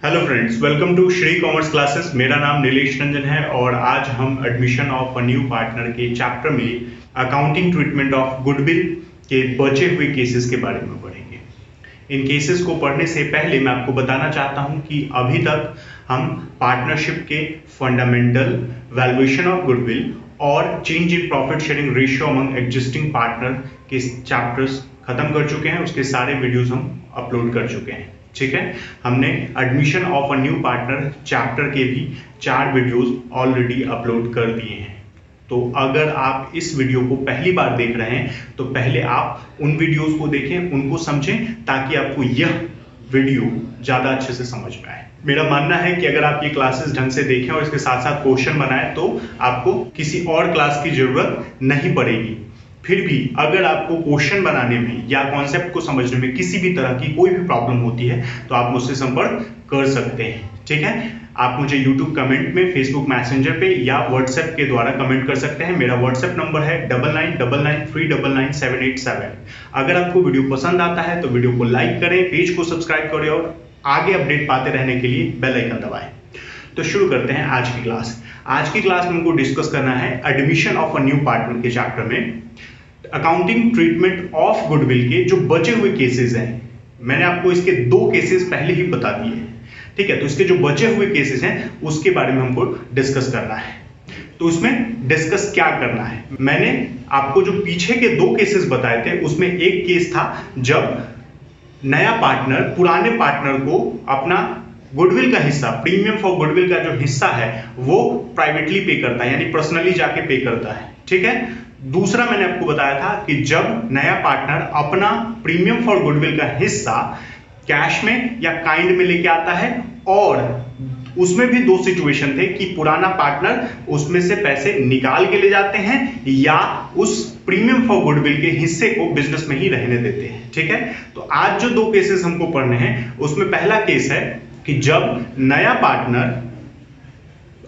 Hello friends, welcome to Shri commerce classes. मेरा नाम नीलेश रंजन है और आज हम admission of a new partner के चैप्टर में अकाउंटिंग ट्रीटमेंट ऑफ गुडविल के बचे हुए केसेस के बारे में पढ़ेंगे। इन केसेस को पढ़ने से पहले मैं आपको बताना चाहता हूं कि अभी तक हम पार्टनरशिप के फंडामेंटल, वैल्यूएशन ऑफ गुडविल और change in profit sharing ratio among existing partner के चैप्टर्स खत्म कर चुके हैं। उसके सारे वीडियोस हम अपलोड कर चुके हैं। ठीक है, हमने admission of a new partner chapter के भी 4 वीडियोस ऑलरेडी अपलोड कर दिए हैं। तो अगर आप इस वीडियो को पहली बार देख रहे हैं तो पहले आप उन वीडियोस को देखें, उनको समझें, ताकि आपको यह वीडियो ज़्यादा अच्छे से समझ में आए। मेरा मानना है कि अगर आप ये क्लासेस ढंग से देखें और इसके साथ साथ क्वेश्चन बनाएं तो आपको किसी और क्लास की जरूरत नहीं पड़ेगी। फिर भी अगर आपको क्वेश्चन बनाने में या कॉन्सेप्ट को समझने में किसी भी तरह की कोई भी प्रॉब्लम होती है तो आप मुझसे संपर्क कर सकते हैं। ठीक है, आप मुझे YouTube कमेंट में, Facebook मैसेंजर पे या WhatsApp के द्वारा कमेंट कर सकते हैं। मेरा WhatsApp नंबर है 9999399787। अगर आपको वीडियो पसंद आता है तो वीडियो को लाइक करें, पेज को सब्सक्राइब करें और आगे अपडेट पाते रहने के लिए बेल आइकन दबाएं। तो शुरू करते हैं आज की क्लास। आज की क्लास में हमको डिस्कस करना है admission of a new partner के चैप्टर में अकाउंटिंग ट्रीटमेंट ऑफ गुडविल के जो बचे हुए केसेस हैं। मैंने आपको इसके 2 केसेस पहले ही बता दिए हैं। ठीक है, तो इसके जो बचे हुए केसेस हैं उसके बारे में हमको डिस्कस करना है। तो उसमें डिस्कस क्या करना है, मैंने आपको जो पीछे के 2 केसेस बताए थे उसमें एक केस था जब नया पार्टनर पुराने पार्टनर को अपना गुडविल का हिस्सा, प्रीमियम फॉर गुडविल का जो हिस्सा है वो प्राइवेटली पे करता है, यानी पर्सनली जाके पे करता है। ठीक है, दूसरा मैंने आपको बताया था कि जब नया पार्टनर अपना प्रीमियम फॉर गुडविल का हिस्सा कैश में या काइंड में लेके आता है, और उसमें भी 2 सिचुएशन थे कि पुराना पार्टनर उसमें से पैसे निकाल के ले जाते हैं या उस प्रीमियम फॉर गुडविल के हिस्से को बिजनेस में ही रहने देते हैं। ठीक है, तो आज जो 2 केसेस हमको पढ़ने हैं उसमें पहला केस है कि जब नया पार्टनर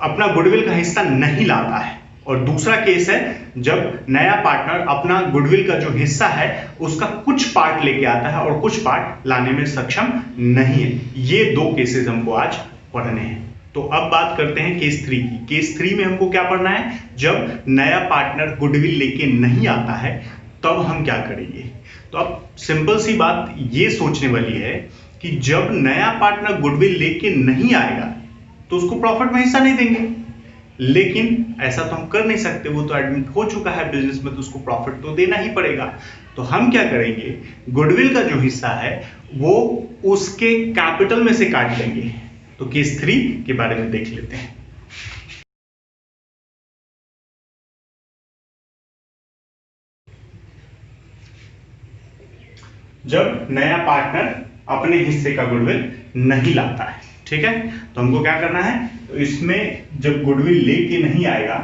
अपना गुडविल का हिस्सा नहीं लाता है, और दूसरा केस है जब नया पार्टनर अपना गुडविल का जो हिस्सा है उसका कुछ पार्ट लेके आता है और कुछ पार्ट लाने में सक्षम नहीं है। ये 2 केसेस हमको आज पढ़ने हैं। तो अब बात करते हैं केस 3 की। केस 3 में हमको क्या पढ़ना है, जब नया पार्टनर गुडविल लेके नहीं आता है तब हम क्या करेंगे। तो अब सिंपल सी बात ये सोचने वाली है कि जब नया पार्टनर गुडविल लेके नहीं आएगा तो उसको प्रॉफिट में हिस्सा नहीं देंगे, लेकिन ऐसा तो हम कर नहीं सकते, वो तो एडमिट हो चुका है बिजनेस में तो उसको प्रॉफिट तो देना ही पड़ेगा। तो हम क्या करेंगे, गुडविल का जो हिस्सा है वो उसके कैपिटल में से काट लेंगे। तो केस 3 के बारे में देख लेते हैं। जब नया पार्टनर अपने हिस्से का गुडविल नहीं लाता है, ठीक है, तो हमको क्या करना है, तो इसमें जब गुडविल लेके नहीं आएगा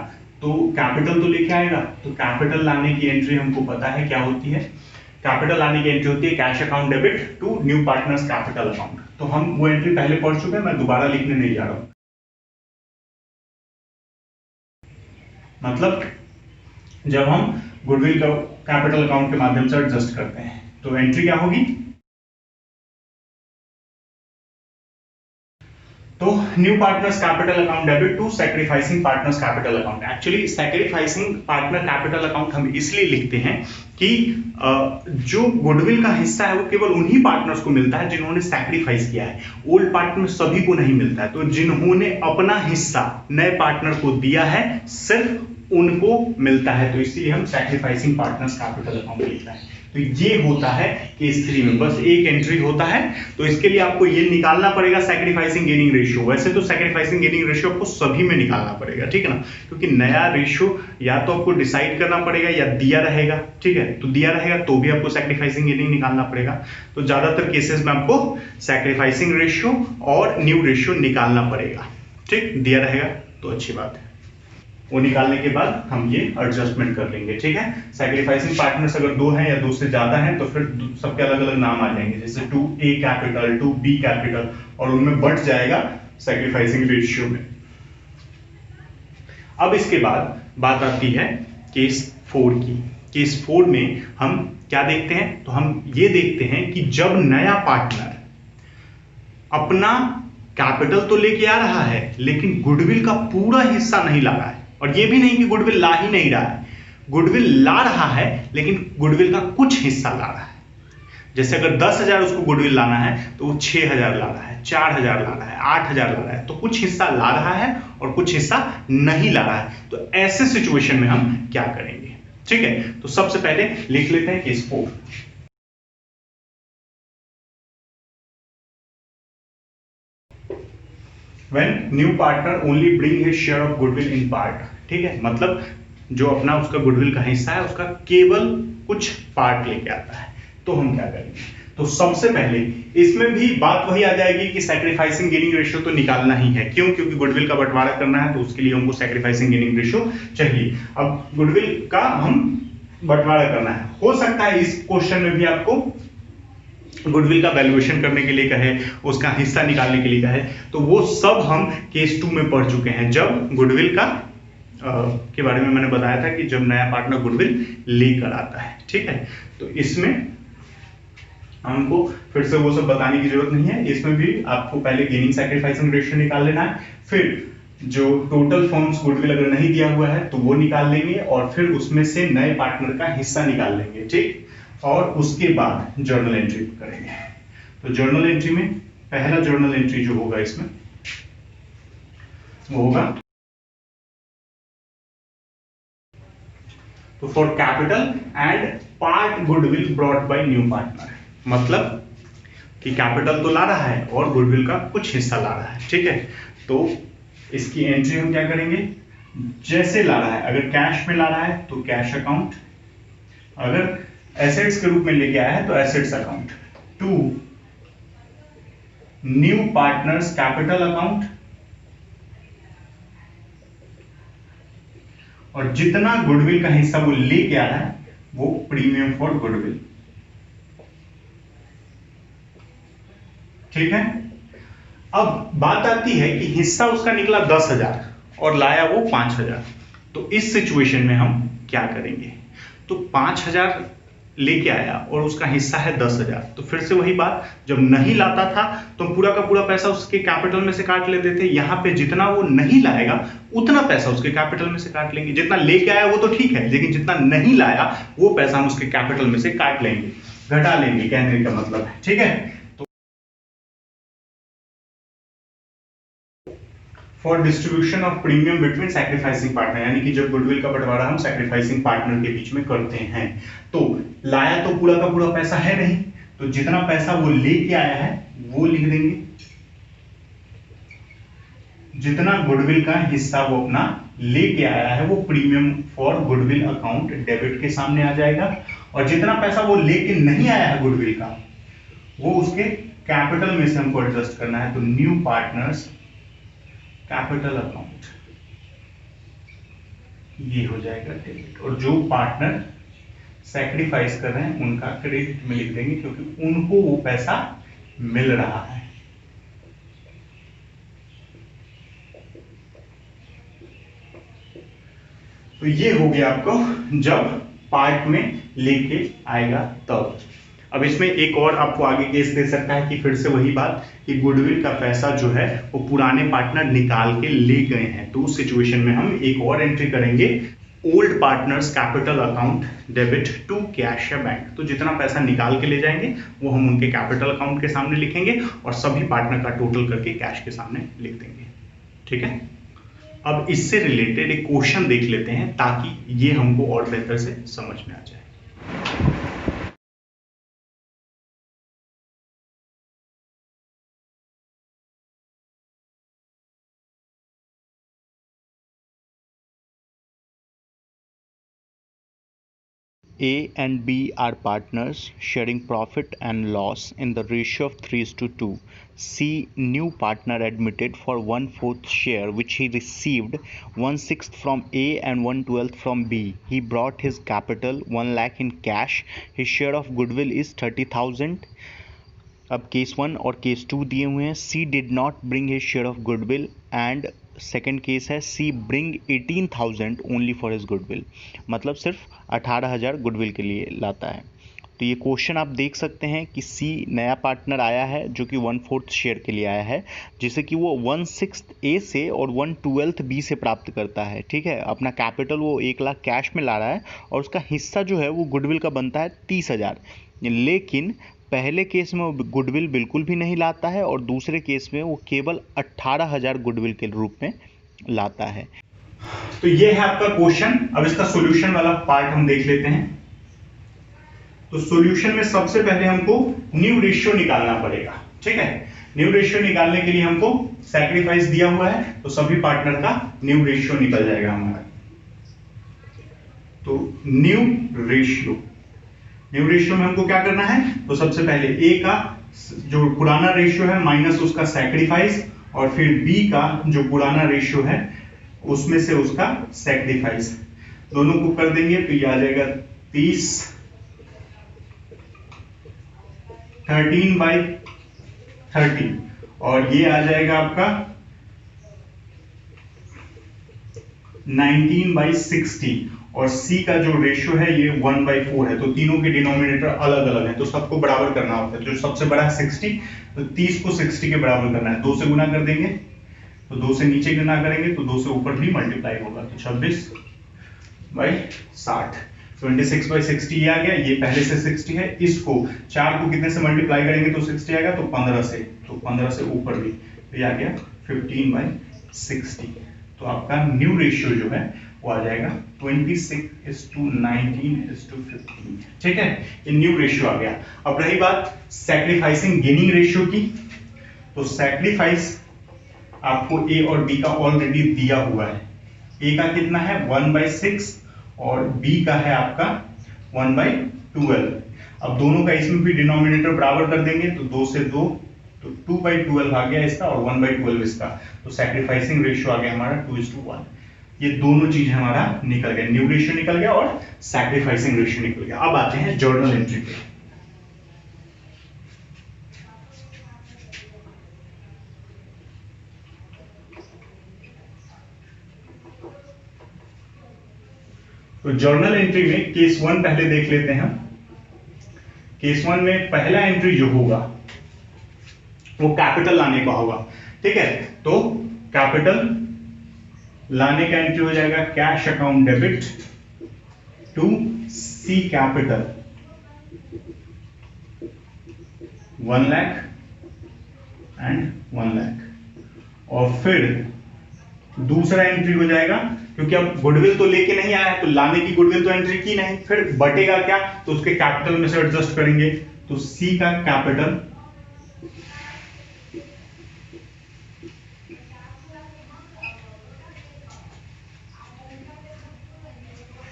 तो कैपिटल तो लेके आएगा। तो कैपिटल लाने की एंट्री हमको पता है क्या होती है। कैपिटल लाने की एंट्री होती है cash account debit to new partners capital account. तो हम वो एंट्री पहले पढ़ चुके हैं, मैं दोबारा लिखने नहीं जा रहा हूं। मतलब जब हम गुडविल का कैपिटल अकाउंट के माध्यम से एडजस्ट करते हैं तो एंट्री क्या होगी, तो new partners capital account debit to sacrificing partners capital account. Actually sacrificing partner capital account हम इसलिए लिखते हैं कि जो गुडविल का हिस्सा है वो केवल उन्हीं पार्टनर्स को मिलता है जिन्होंने सैक्रिफाइस किया है। ओल्ड पार्टनर सभी को नहीं मिलता है। तो जिन्होंने अपना हिस्सा नए पार्टनर को दिया है सिर्फ उनको मिलता है, तो इसीलिए हम सैक्रिफाइसिंग पार्टनर्स कैपिटल अकाउंट लिखते हैं। तो ये होता है केस 3 में, बस एक एंट्री होता है। तो इसके लिए आपको ये निकालना पड़ेगा सैक्रिफाइसिंग गेनिंग रेशियो। वैसे तो सैक्रिफाइसिंग गेनिंग रेशियो आपको सभी में निकालना पड़ेगा, ठीक है ना, क्योंकि नया रेशियो या तो आपको डिसाइड करना पड़ेगा या दिया रहेगा। ठीक है, तो दिया रहेगा तो भी आपको सैक्रिफाइसिंग गेनिंग निकालना पड़ेगा। तो ज्यादातर केसेस में आपको सैक्रिफाइसिंग रेशियो और न्यू रेशियो निकालना पड़ेगा। ठीक, दिया रहेगा तो अच्छी बात है। वो निकालने के बाद हम ये एडजस्टमेंट कर लेंगे। ठीक है, सैक्रिफाइसिंग पार्टनर्स अगर 2 हैं या 2 से ज्यादा हैं तो फिर सबके अलग अलग नाम आ जाएंगे, जैसे 2A कैपिटल, 2B कैपिटल, और उनमें बढ़ जाएगा सैक्रिफाइसिंग रेशियो में। अब इसके बाद बात आती है केस 4 की। केस 4 में हम क्या देखते हैं, तो हम ये देखते हैं कि जब नया पार्टनर अपना कैपिटल तो लेके आ रहा है लेकिन गुडविल का पूरा हिस्सा नहीं ला रहा है, और ये भी नहीं कि गुडविल ला ही नहीं रहा है, गुडविल ला रहा है लेकिन गुडविल का कुछ हिस्सा ला रहा है। जैसे अगर 10,000 उसको गुडविल लाना है तो वो 6,000 ला रहा है, 4,000 ला रहा है, 8,000 ला रहा है, तो कुछ हिस्सा ला रहा है और कुछ हिस्सा नहीं ला रहा है। तो ऐसे सिचुएशन में हम क्या करेंगे? ठीक है, तो सबसे पहले लिख लेते हैं case 4। When new partner only bring his share of goodwill in part, ठीक है, मतलब जो अपना उसका गुडविल का हिस्सा है उसका केवल कुछ पार्ट लेके आता है, तो हम क्या करेंगे? तो सबसे पहले इसमें भी बात वही आ जाएगी कि सैक्रिफाइसिंग गेनिंग रेशियो तो निकालना ही है। क्यों? क्योंकि गुडविल का बंटवारा करना है तो उसके लिए हमको सैक्रिफाइसिंग गेनिंग रेशियो चाहिए। अब गुडविल का हम बंटवारा करना है, हो सकता है इस क्वेश्चन में भी आपको गुडविल का वैल्यूएशन करने के लिए कहे, उसका हिस्सा निकालने के लिए कहे, तो वो सब हम केस 2 में पढ़ चुके हैं, जब गुडविल का के बारे में मैंने बताया था कि जब नया पार्टनर गुडविल लेकर आता है। ठीक है, तो इसमें हमको फिर से वो सब बताने की जरूरत नहीं है। इसमें भी आपको पहले गेनिंग सैक्रिफाइसिंग रेशियो निकाल लेना है, फिर जो टोटल फर्म्स गुडविल अगर नहीं दिया हुआ है तो वो निकाल लेंगे, और फिर उसमें से नए पार्टनर का हिस्सा निकाल लेंगे। ठीक, और उसके बाद जर्नल एंट्री करेंगे। तो जर्नल एंट्री में पहला जर्नल एंट्री जो होगा इसमें वो होगा, तो for capital and part goodwill brought by new partner, मतलब कि कैपिटल तो ला रहा है और गुडविल का कुछ हिस्सा ला रहा है। ठीक है, तो इसकी एंट्री हम क्या करेंगे? जैसे ला रहा है, अगर कैश में ला रहा है तो कैश अकाउंट, अगर एसेट्स के रूप में लेके आया है तो assets account, to new partners capital account, और जितना गुडविल का हिस्सा वो लेके आ रहा है वो प्रीमियम फॉर गुडविल। ठीक है, अब बात आती है कि हिस्सा उसका निकला 10,000 और लाया वो 5,000, तो इस सिचुएशन में हम क्या करेंगे? तो 5,000 लेके आया और उसका हिस्सा है 10,000, तो फिर से वही बात, जब नहीं लाता था तो हम पूरा का पूरा पैसा उसके कैपिटल में से काट लेते थे। यहाँ पे जितना वो नहीं लाएगा उतना पैसा उसके कैपिटल में से काट लेंगे। जितना लेके आया वो तो ठीक है, लेकिन जितना नहीं लाया वो पैसा हम उसके कैपिटल में से काट लेंगे, घटा लेंगे, कहने का मतलब है। ठीक है, for distribution of premium between sacrificing partner, यानी कि जब गुडविल का बंटवारा हम सैक्रिफाइसिंग पार्टनर के बीच में करते हैं, तो लाया तो पूरा का पूरा पैसा है नहीं, तो जितना पैसा वो लेके आया है वो लिख देंगे, जितना गुडविल का हिस्सा वो अपना लेके आया है वो premium for goodwill account debit के सामने आ जाएगा, और जितना पैसा वो लेके नहीं आया है गुडविल का वो उसके कैपिटल में से हमको एडजस्ट करना है, तो न्यू पार्टनर्स कैपिटल अकाउंट, ये हो जाएगा डेबिट, और जो पार्टनर सैक्रिफाइस कर रहे हैं उनका क्रेडिट में लिख देंगे क्योंकि उनको वो पैसा मिल रहा है। तो ये हो गया आपको जब पार्ट में लेके आएगा तब। अब इसमें एक और आपको आगे केस दे सकता है कि फिर से वही बात कि गुडविल का पैसा जो है वो पुराने पार्टनर निकाल के ले गए हैं, तो उस सिचुएशन में हम एक और एंट्री करेंगे, old partners capital account debit to cash या बैंक। तो जितना पैसा निकाल के ले जाएंगे वो हम उनके कैपिटल अकाउंट के सामने लिखेंगे और सभी पार्टनर का टोटल करके कैश के सामने लिख देंगे। ठीक है, अब इससे रिलेटेड एक क्वेश्चन देख लेते हैं ताकि ये हमको और बेहतर से समझ में आ जाए। A and B are partners sharing profit and loss in the ratio of 3:2. C, new partner admitted for 1/4 share which he received 1/6 from A and 1/12 from B. He brought his capital 1 lakh in cash. His share of goodwill is 30,000. अब case 1 और case 2 दिए हुए हैं। C did not bring his share of goodwill and second case है C bring 18,000 only for his goodwill, मतलब सिर्फ 18,000 goodwill के लिए लाता है। तो ये क्वेश्चन आप देख सकते हैं कि सी नया पार्टनर आया है जो कि 1/4 शेयर के लिए आया है, जिसे कि वो 1/6 ए से और 1/12 बी से प्राप्त करता है। ठीक है, अपना कैपिटल वो 1 लाख कैश में ला रहा है और उसका हिस्सा जो है वो गुडविल का बनता है 30,000। लेकिन पहले केस में वो गुडविल बिल्कुल भी नहीं लाता है और दूसरे केस में वो केवल 18,000 गुडविल के रूप में लाता है। तो ये है आपका क्वेश्चन। अब इसका सॉल्यूशन वाला पार्ट हम देख लेते हैं। तो सॉल्यूशन में सबसे पहले हमको न्यू रेशियो निकालना पड़ेगा। ठीक है, न्यू रेशियो निकालने के लिए हमको सैक्रिफाइस दिया हुआ है, तो सभी पार्टनर का न्यू रेशियो निकल जाएगा हमारा। तो न्यू रेशियो में हमको क्या करना है, तो सबसे पहले ए का जो पुराना रेशियो है माइनस उसका सैक्रिफाइस, और फिर बी का जो पुराना रेशियो है उसमें से उसका सैक्रिफाइस, दोनों को कर देंगे तो ये आ जाएगा 30 13/30, और ये आ जाएगा आपका 19/60, और C का जो रेशियो है ये 1/4 है। तो तीनों के डिनोमिनेटर अलग अलग है, तो सबको बराबर करना होता है। जो सबसे बड़ा है 60, तो 30 को 60 के बराबर करना है, 2 से गुना कर देंगे, तो 2 से नीचे गुना करेंगे तो 2 से ऊपर भी मल्टीप्लाई होगा, तो 26/60, 26/60 ये आ गया। ये पहले से 60 है, इसको 4 को कितने से मल्टीप्लाई करेंगे तो 60 आएगा, तो 15 से, तो 15 से ऊपर भी, तो ये आ गया 15/60। तो आपका न्यू रेशियो जो है वो आ जाएगा 26:19:15। ठीक है, ये न्यू रेशियो आ गया। अब रही बात सैक्रिफाइसिंग गेनिंग रेशियो की, तो सैक्रिफाइस आपको ए और बी का ऑलरेडी दिया हुआ है। ए का कितना है 1/6 और बी का है आपका 1/12। अब दोनों का इसमें भी डिनोमिनेटर बराबर कर देंगे, तो 2 से 2, तो 2/12 आ गया इसका और 1/12 इसका, तो सैक्रिफाइसिंग रेशियो आ गया हमारा 2:1। ये दोनों चीज हमारा निकल गया, न्यू रेशियो निकल गया और सैक्रिफाइसिंग रेशियो निकल गया। अब आते हैं जर्नल एंट्री पे। तो जर्नल एंट्री में केस 1 पहले देख लेते हैं। केस 1 में पहला एंट्री जो होगा वो कैपिटल लाने का होगा। ठीक है, तो कैपिटल लाने का एंट्री हो जाएगा cash account debit to C capital 1 lakh and 1 lakh, और फिर दूसरा एंट्री हो जाएगा, क्योंकि अब गुडविल तो लेके नहीं आया है तो लाने की गुडविल तो एंट्री की नहीं, फिर बटेगा क्या, तो उसके कैपिटल में से एडजस्ट करेंगे, तो सी का कैपिटल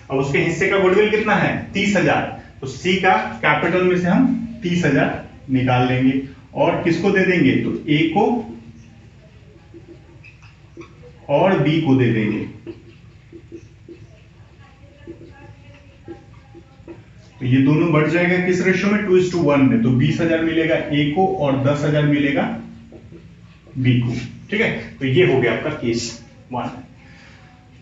अब उसके हिस्से का गुडविल कितना है 30,000, तो सी का कैपिटल में से हम 30,000 निकाल लेंगे और किसको दे देंगे, तो ए को और बी को दे देंगे। तो ये दोनों बढ़ जाएगा किस रेशियो में 2:1 में, तो 20,000 मिलेगा ए को और 10,000 मिलेगा बी को। ठीक है, तो ये हो गया आपका केस 1।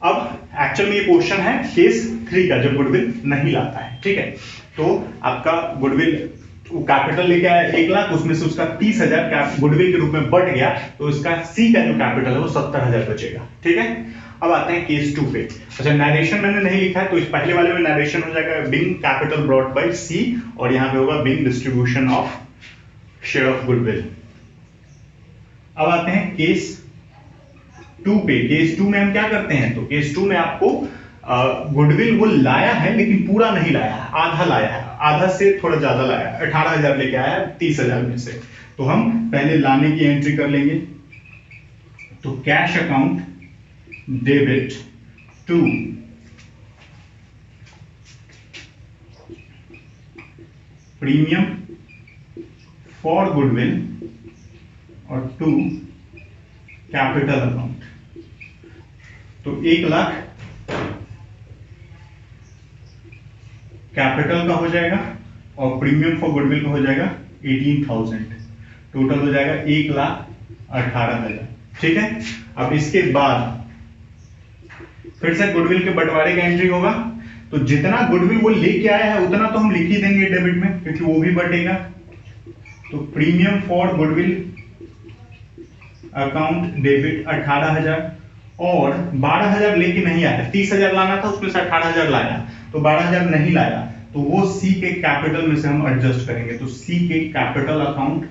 अब एक्चुअल में ये क्वेश्चन है केस 3 का, जब गुडविल नहीं लाता है। ठीक है, तो आपका गुडविल कैपिटल लेके आया 1 लाख, उसमें से उसका 30,000 गुडविल के रूप में बढ़ गया, तो इसका सी का जो कैपिटल है वो 70,000 बचेगा। ठीक है, अब आते हैं केस 2 पे। अच्छा, नरेशन मैंने नहीं लिखा है, तो इस पहले वाले में नरेशन हो जाएगा being capital brought by C, और यहां पे होगा being distribution of share of goodwill. अब आते हैं केस 2 पे। केस 2 में हम क्या करते हैं, तो केस 2 में आपको गुडविल वो लाया है लेकिन पूरा नहीं लाया है, आधा लाया है, आधा से थोड़ा ज्यादा लाया है, 18,000 लेके आया है 30,000 में से। तो हम पहले लाने की एंट्री कर लेंगे, तो cash account debit to premium for goodwill और टू कैपिटल अकाउंट। तो 1 लाख कैपिटल का हो जाएगा और प्रीमियम फॉर गुडविल का हो जाएगा 18,000, टोटल हो जाएगा 1,18,000। ठीक है, अब इसके बाद फिर से गुडविल के बंटवारे का एंट्री होगा, तो जितना गुडविल वो लेके आया है उतना तो हम लिख ही देंगे डेबिट में, क्योंकि वो भी बढ़ेगा। तो premium for goodwill account debit 18,000, और 12,000 लेके नहीं आया, 30,000 लाना था, उसमें से 18,000 लाया, तो 12,000 नहीं लाया, तो वो सी के कैपिटल में से हम एडजस्ट करेंगे। तो सी के कैपिटल अकाउंट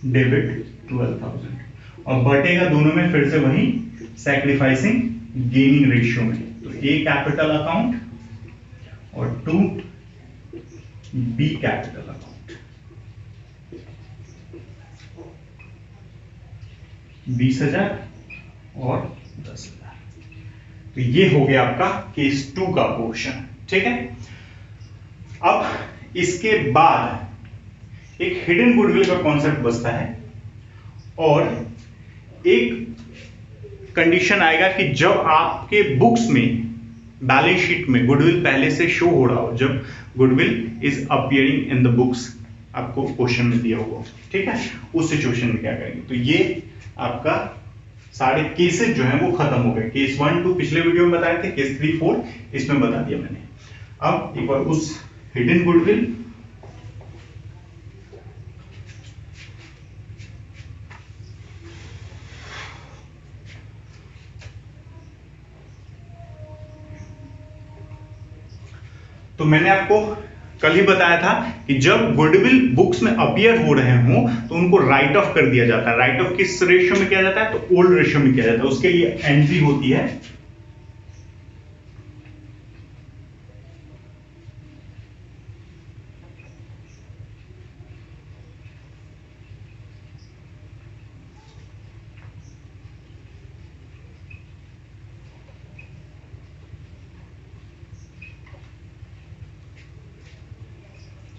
डेबिट 12,000, और बढ़ेगा दोनों में फिर से वही सैक्रिफाइसिंग गेनिंग रेशियो में। तो ए कैपिटल अकाउंट और 2 बी कैपिटल अकाउंट, 20,000 और 10,000। तो ये हो गया आपका केस 2 का पोर्शन, ठीक है। अब इसके बाद एक हिडन गुडविल का कॉन्सेप्ट बचता है, और एक कंडीशन आएगा कि जब आपके बुक्स में, बैलेंस शीट में गुडविल पहले से शो हो रहा हो, जब goodwill is appearing in the books, आपको क्वेश्चन में दिया होगा, ठीक है, उस सिचुएशन में क्या करेंगे। तो ये आपका सारे केसेस जो हैं वो खत्म हो गए। केस 1, 2 पिछले वीडियो में बताए थे, केस 3, 4 इसमें बता दिया मैंने। अब एक बार उस हिडन गुडविल, तो मैंने आपको कल ही बताया था कि जब गुडविल बुक्स में अपीयर हो रहे हों तो उनको राइट ऑफ कर दिया जाता है। राइट ऑफ किस रेशियो में किया जाता है, तो ओल्ड रेशियो में किया जाता है। उसके लिए एंट्री होती है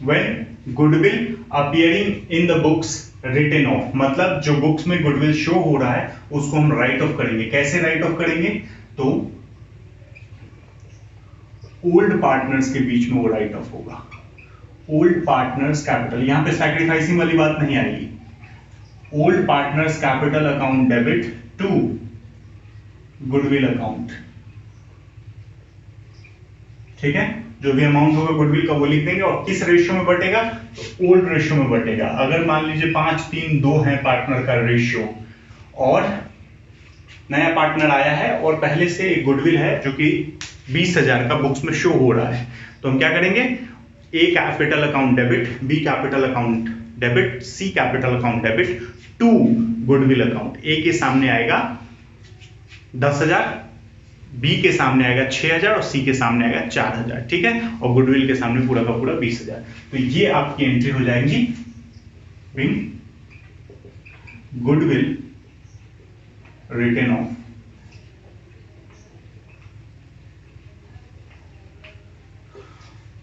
when goodwill appearing in the books written off, मतलब जो बुक्स में गुडविल शो हो रहा है उसको हम राइट ऑफ करेंगे। कैसे राइट ऑफ करेंगे, तो ओल्ड पार्टनर्स के बीच में वो राइट ऑफ होगा। ओल्ड पार्टनर्स कैपिटल, यहां पे सैक्रिफाइसिंग वाली बात नहीं आएगी। Old partners capital account debit to goodwill account, ठीक है। जो भी अमाउंट होगा गुडविल का वो लिख देंगे, और किस रेशियो में बटेगा, तो ओल्ड रेशियो में बटेगा। अगर मान लीजिए 5, 3, 2 है पार्टनर का रेशियो, और नया पार्टनर आया है और पहले से एक गुडविल है जो कि 20,000 का बुक्स में शो हो रहा है, तो हम क्या करेंगे, A capital account debit, B capital account debit, C capital account debit to goodwill account. A के सामने आएगा 10,000, बी के सामने आएगा 6,000 और सी के सामने आएगा 4,000, ठीक है, और गुडविल के सामने पूरा का पूरा 20,000। तो ये आपकी एंट्री हो जाएगी गुडविल रिटन ऑफ।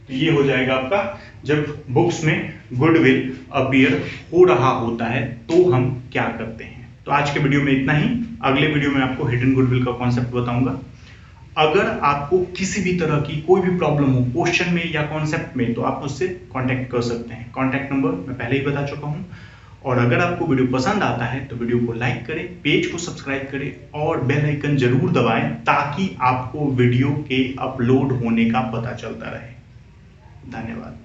तो ये हो जाएगा आपका, जब बुक्स में गुडविल अपीयर हो रहा होता है तो हम क्या करते हैं। तो आज के वीडियो में इतना ही। अगले वीडियो में आपको हिडन गुडविल का कॉन्सेप्ट बताऊंगा। अगर आपको किसी भी तरह की कोई भी प्रॉब्लम हो क्वेश्चन में या कॉन्सेप्ट में, तो आप मुझसे कांटेक्ट कर सकते हैं। कांटेक्ट नंबर मैं पहले ही बता चुका हूं। और अगर आपको वीडियो पसंद आता है तो वीडियो को लाइक करें, पेज को सब्सक्राइब करें और बेल आइकन जरूर दबाएं, ताकि आपको वीडियो के अपलोड होने का पता चलता रहे। धन्यवाद।